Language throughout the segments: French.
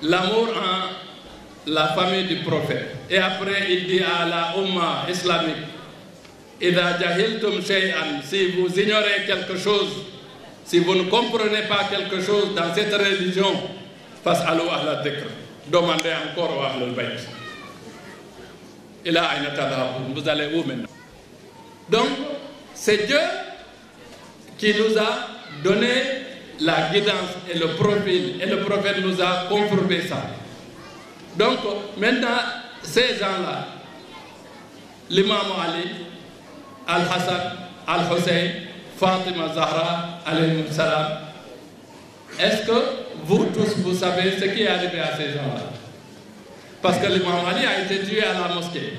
l'amour en la famille du prophète. Et après, il dit à la Ummah islamique, Idha jahiltum shay'an, si vous ignorez quelque chose, si vous ne comprenez pas quelque chose dans cette religion, fas'alu ahla dhikr, demandez encore au ahlul bayt. Ila ayna tadhabun, vous allez où maintenant? Donc, c'est Dieu qui nous a donné la guidance et le profil, et le prophète nous a confirmé ça. Donc, maintenant, ces gens-là, l'imam Ali, Al-Hassan, Al-Hussein, Fatima Zahra, alayhi salam, est-ce que vous tous, vous savez ce qui est arrivé à ces gens-là? Parce que l'imam Ali a été tué à la mosquée.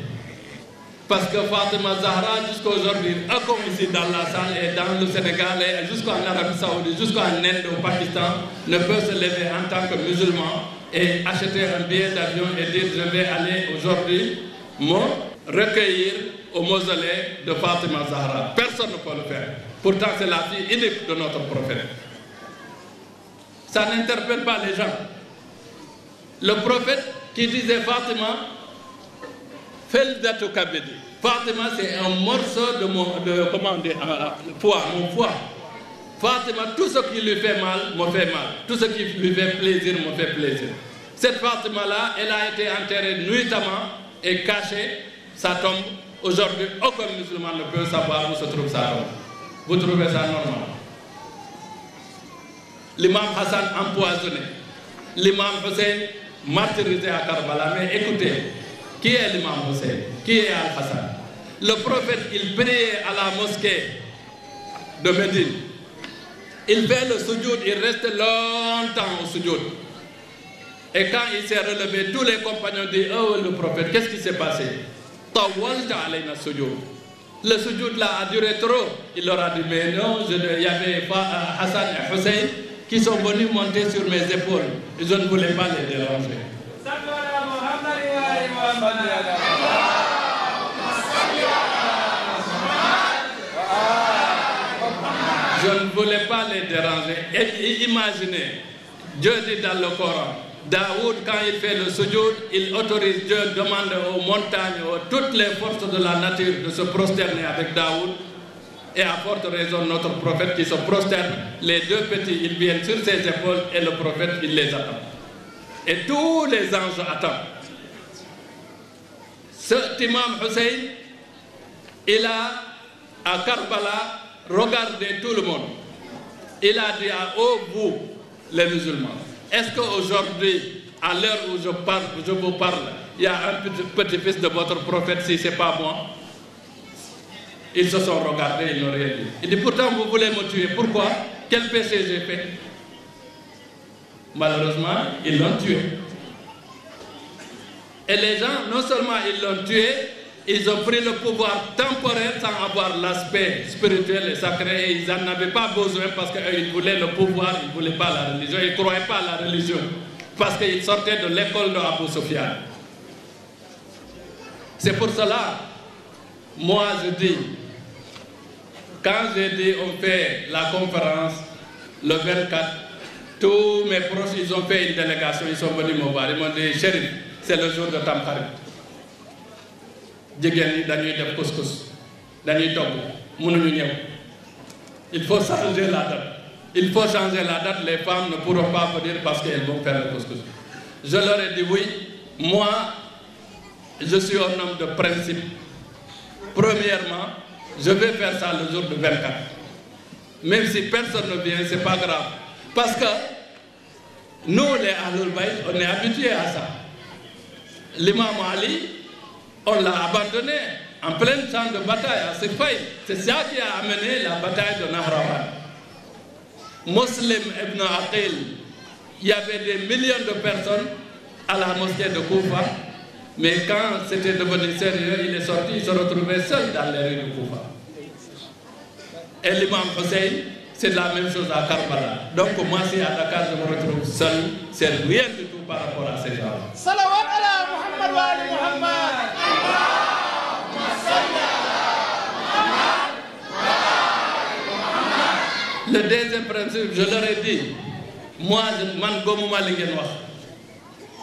Parce que Fatima Zahra, jusqu'à aujourd'hui, comme ici dans la salle et dans le Sénégal, et jusqu'en Arabie Saoudite, jusqu'en Inde, au Pakistan, ne peut se lever en tant que musulman et acheter un billet d'avion et dire je vais aller aujourd'hui me recueillir au mausolée de Fatima Zahra. Personne ne peut le faire. Pourtant, c'est la fille unique de notre prophète. Ça n'interpelle pas les gens. Le prophète qui disait Fatima, Fatima, c'est un morceau de comment dire, foie, mon foie. Fatima, tout ce qui lui fait mal, me fait mal. Tout ce qui lui fait plaisir, me fait plaisir. Cette Fatima-là, elle a été enterrée nuitamment et cachée, sa tombe. Aujourd'hui, aucun musulman ne peut savoir où se trouve sa tombe. Vous trouvez ça normal? L'imam Hassan empoisonné, l'imam Hussein martyrisé à Karbala. Mais écoutez, qui est l'imam Hussein? Qui est Al-Hassan? Le prophète, il priait à la mosquée de Médine. Il fait le sujoud, il reste longtemps au sujoud. Et quand il s'est relevé, tous les compagnons disent, oh le prophète, qu'est-ce qui s'est passé? Le sujoud là a duré trop. Il leur a dit, mais non, il y avait Hassan et Hussein qui sont venus monter sur mes épaules. Et je ne voulais pas les déranger. Je ne voulais pas les déranger. Et imaginez, Dieu dit dans le Coran, Daoud, quand il fait le sujoud, il autorise, Dieu demande aux montagnes, à toutes les forces de la nature de se prosterner avec Daoud. Et à forte raison, notre prophète qui se prosterne, les deux petits, ils viennent sur ses épaules et le prophète, il les attend. Et tous les anges attendent. Cet imam Hussein, il a, à Karbala, regardé tout le monde. Il a dit à vous, les musulmans, est-ce qu'aujourd'hui, à l'heure où je vous parle, il y a un petit-fils de votre prophète, si ce n'est pas moi? Ils se sont regardés, ils n'ont rien dit. Il dit, pourtant vous voulez me tuer, pourquoi? Quel péché j'ai fait? Malheureusement, ils l'ont tué. Et les gens, non seulement ils l'ont tué, ils ont pris le pouvoir temporaire sans avoir l'aspect spirituel et sacré, et ils n'en avaient pas besoin parce qu'ils voulaient le pouvoir, ils ne voulaient pas la religion, ils ne croyaient pas à la religion, parce qu'ils sortaient de l'école de Abu Sufyan. C'est pour cela, moi je dis, quand j'ai dit on fait la conférence le 24, tous mes proches, ils ont fait une délégation, ils sont venus me voir, ils m'ont dit, Chérif, c'est le jour de Tamkharit. Il faut changer la date. Il faut changer la date. Les femmes ne pourront pas venir parce qu'elles vont faire le couscous. Je leur ai dit oui. Moi, je suis un homme de principe. Premièrement, je vais faire ça le jour de 24. Même si personne ne vient, ce n'est pas grave. Parce que nous, les Ahlul Bayt, on est habitués à ça. L'imam Ali, on l'a abandonné en plein champ de bataille à Siffin. C'est ça qui a amené la bataille de Nahrawan. Muslim ibn Aqil, il y avait des millions de personnes à la mosquée de Koufa, mais quand c'était devenu sérieux, il est sorti, il se retrouvait seul dans les rues de Koufa. Et l'imam Hussein, c'est la même chose à Karbala. Donc moi, si à Dakar, je me retrouve seul, c'est rien du tout par rapport à ces gens-là. Salawat ala Muhammad wa ali Muhammad. Le deuxième principe, je leur ai dit, moi, man gomuma li ngeen wax.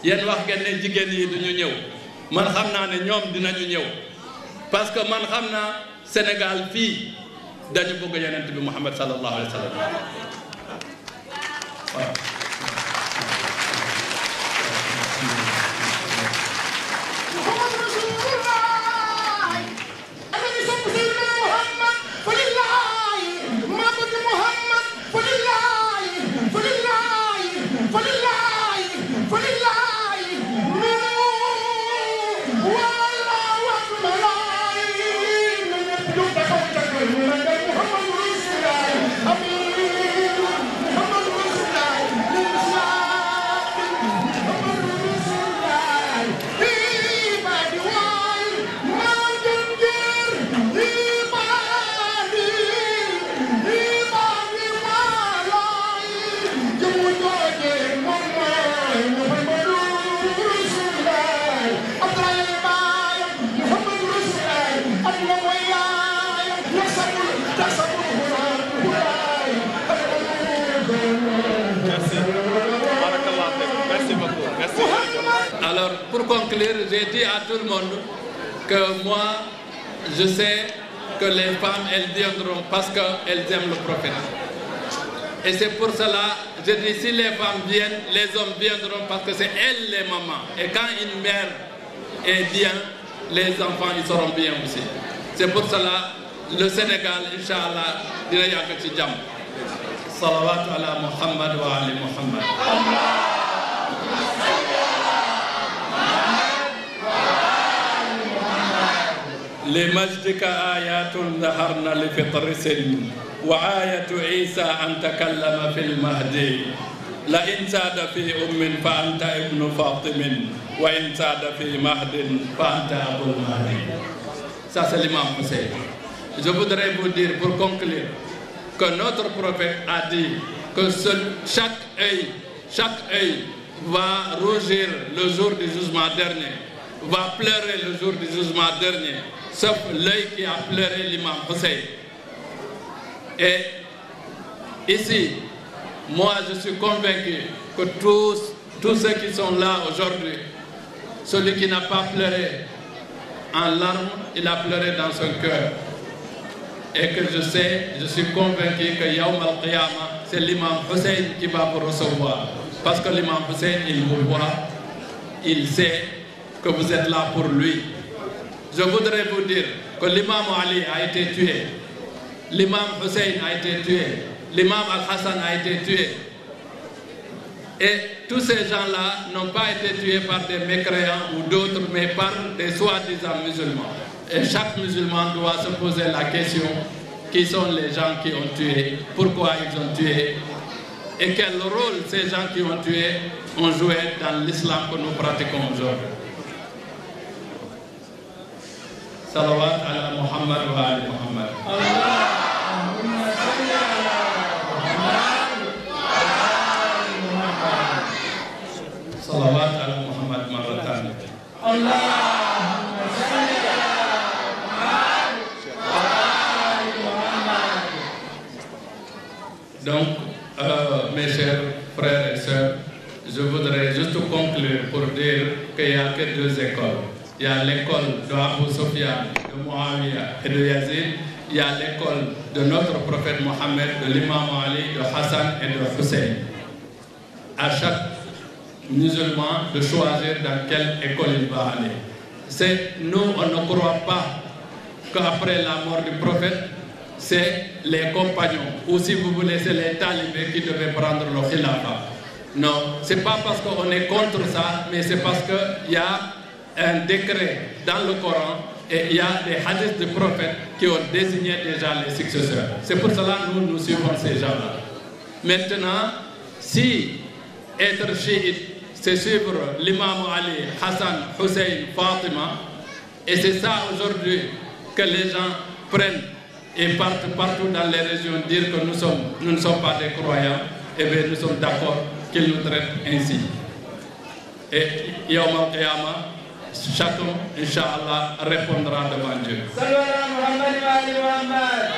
yéen wax ngeen ne jigéen yi duñu ñëw man xam naa ne ñoom dinañu ñëw parce que man xam naa Sénégal fii dañu bëgg yonent bi Muhammad sallallahu alayhi wa sallam waaw. Alors, pour conclure, j'ai dit à tout le monde que moi, je sais que les femmes, elles viendront parce qu'elles aiment le prophète. Et c'est pour cela, je dis, si les femmes viennent, les hommes viendront parce que c'est elles les mamans. Et quand une mère est bien, les enfants, ils seront bien aussi. C'est pour cela, le Sénégal, Inch'Allah, dina yàgg ci jàmm. Salawatu ala Muhammad wa ali Muhammad. لمجدك آيات ظهرنا لفطر سن وآية عيسى أن تكلم في المهدي لئن ساد في فأنت ابن فاطم وإن ساد في مهد فأنت أبو المهدي. Ça c'est l'imam Hussein. Je voudrais vous dire pour conclure que notre prophète a dit que chaque œil va rougir le jour du jugement dernier, va pleurer le jour du jugement dernier, sauf l'œil qui a pleuré l'imam Hussein. Et ici, moi je suis convaincu que tous ceux qui sont là aujourd'hui, celui qui n'a pas pleuré en larmes, il a pleuré dans son cœur. Et que je suis convaincu que Yawm al-Qiyamah, c'est l'imam Hussein qui va vous recevoir. Parce que l'imam Hussein, il vous voit, il sait que vous êtes là pour lui. Je voudrais vous dire que l'imam Ali a été tué, l'imam Hussein a été tué, l'imam Al-Hassan a été tué. Et tous ces gens-là n'ont pas été tués par des mécréants ou d'autres, mais par des soi-disant musulmans. Et chaque musulman doit se poser la question, qui sont les gens qui ont tué, pourquoi ils ont tué, et quel rôle ces gens qui ont tué ont joué dans l'islam que nous pratiquons aujourd'hui. Salawat ala Muhammad wa ali Muhammad. Allahumma salli ala Muhammad wa ali Muhammad. Salawat ala Muhammad marratan. Allahumma salli ala Muhammad wa ali Muhammad. Donc, mes chers frères et sœurs, je voudrais juste conclure pour dire qu'il n'y a que deux écoles. Il y a l'école de Abu Sufyan, de Muawiyah et de Yazid. Il y a l'école de notre prophète Mohammed, de l'imam Ali, de Hassan et de Hussein. À chaque musulman de choisir dans quelle école il va aller. Nous, on ne croit pas qu'après la mort du prophète, c'est les compagnons, ou si vous voulez, c'est les talibés qui devaient prendre le khilafa. Non, ce n'est pas parce qu'on est contre ça, mais c'est parce qu'il y a un décret dans le Coran et il y a des hadiths de prophètes qui ont désigné déjà les successeurs. C'est pour cela que nous suivons ces gens-là. Maintenant, si être chiite, c'est suivre l'imam Ali, Hassan, Hussein, Fatima, et c'est ça aujourd'hui que les gens prennent et partent partout dans les régions dire que nous ne sommes pas des croyants, et bien nous sommes d'accord qu'ils nous traitent ainsi. Et Yawm al-Qiyamah, chacun, Inch'Allah, répondra devant Dieu. Salut à Muhammad wa ali Muhammad.